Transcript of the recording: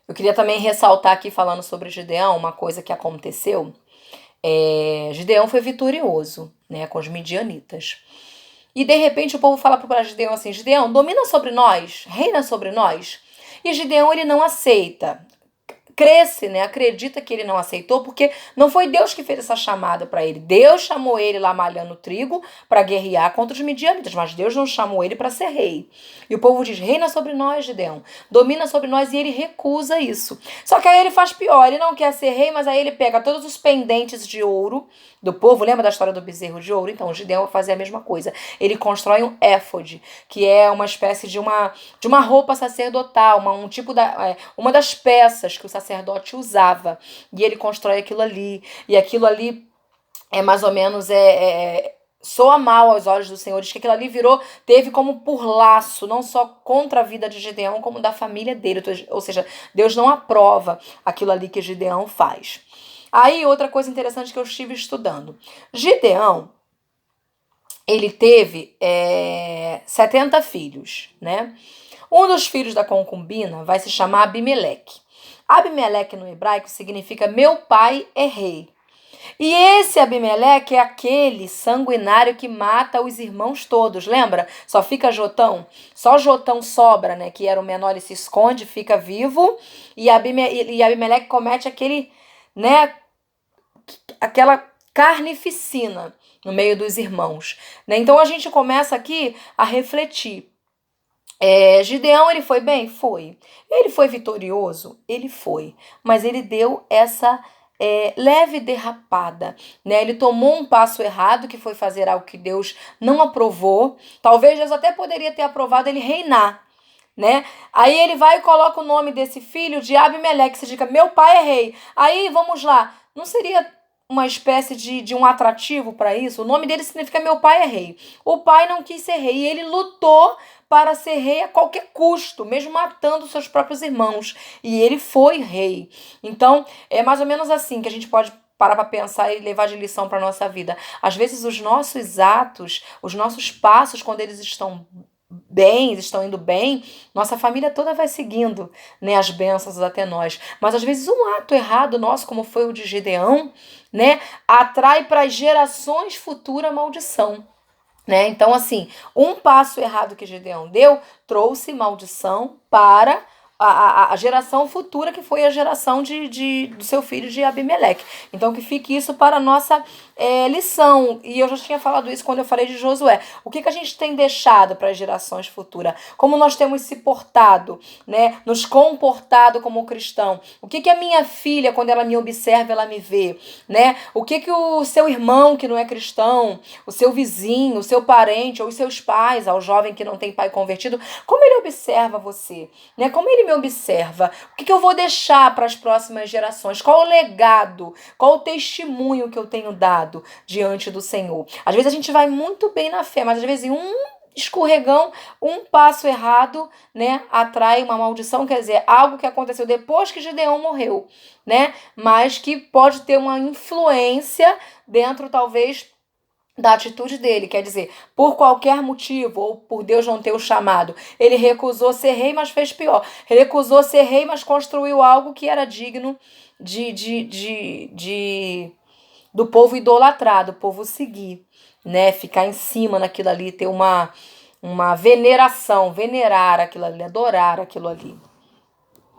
Eu queria também ressaltar aqui, falando sobre Gideão, uma coisa que aconteceu. Gideão foi vitorioso, né, com os midianitas. E de repente o povo fala para Gideão assim: Gideão, domina sobre nós, reina sobre nós. E Gideão, ele não aceita. Cresce, né? Acredita que ele não aceitou, porque não foi Deus que fez essa chamada para ele. Deus chamou ele lá malhando trigo para guerrear contra os midianitas, mas Deus não chamou ele para ser rei. E o povo diz: reina sobre nós, Gideão, domina sobre nós, e ele recusa isso. Só que aí ele faz pior, ele não quer ser rei, mas aí ele pega todos os pendentes de ouro do povo. Lembra da história do bezerro de ouro? Então o Gideão vai fazer a mesma coisa. Ele constrói um éfode, que é uma espécie de uma roupa sacerdotal, uma das peças que o sacerdote usava. E ele constrói aquilo ali. E aquilo ali é mais ou menos soa mal aos olhos do Senhor. Diz que aquilo ali teve como por laço, não só contra a vida de Gideão, como da família dele. Ou seja, Deus não aprova aquilo ali que Gideão faz. Aí, outra coisa interessante que eu estive estudando. Gideão, ele teve 70 filhos, né? Um dos filhos da concubina vai se chamar Abimeleque. Abimeleque no hebraico significa meu pai é rei. E esse Abimeleque é aquele sanguinário que mata os irmãos todos, lembra? Só fica Jotão, só Jotão sobra, né? Que era o menor, ele se esconde, fica vivo. E Abimeleque comete aquela carnificina no meio dos irmãos, né? Então a gente começa aqui a refletir. Gideão, ele foi bem? Foi. Ele foi vitorioso? Ele foi. Mas ele deu essa leve derrapada, né? Ele tomou um passo errado, que foi fazer algo que Deus não aprovou. Talvez Deus até poderia ter aprovado ele reinar, né? Aí ele vai e coloca o nome desse filho de Abimeleque, significa meu pai é rei. Aí, vamos lá, não seria uma espécie de um atrativo para isso? O nome dele significa meu pai é rei. O pai não quis ser rei e ele lutou para ser rei a qualquer custo, mesmo matando seus próprios irmãos. E ele foi rei. Então, é mais ou menos assim que a gente pode parar para pensar e levar de lição para a nossa vida. Às vezes, os nossos atos, os nossos passos, quando eles estão bem, estão indo bem, nossa família toda vai seguindo, né, as bênçãos até nós. Mas às vezes um ato errado nosso, como foi o de Gideão, né, atrai para as gerações futuras maldição. Né? Então, assim, um passo errado que Gideão deu trouxe maldição para a geração futura, que foi a geração do seu filho de Abimeleque. Então, que fique isso para a nossa lição. E eu já tinha falado isso quando eu falei de Josué. O que a gente tem deixado para as gerações futuras? Como nós temos se portado, né? Nos comportado como cristão? O que a minha filha, quando ela me observa, ela me vê? Né? O que o seu irmão, que não é cristão, o seu vizinho, o seu parente, ou os seus pais, ao jovem que não tem pai convertido, como ele observa você? Né? Como ele me observa? O que eu vou deixar para as próximas gerações? Qual o legado? Qual o testemunho que eu tenho dado diante do Senhor? Às vezes a gente vai muito bem na fé, mas às vezes um escorregão, um passo errado, né, atrai uma maldição, quer dizer, algo que aconteceu depois que Gideão morreu, né, mas que pode ter uma influência dentro, talvez, da atitude dele, quer dizer, por qualquer motivo, ou por Deus não ter o chamado, ele recusou ser rei, mas fez pior. Ele recusou ser rei, mas construiu algo que era digno do povo idolatrar, do povo seguir, né? Ficar em cima naquilo ali, ter uma veneração, venerar aquilo ali, adorar aquilo ali.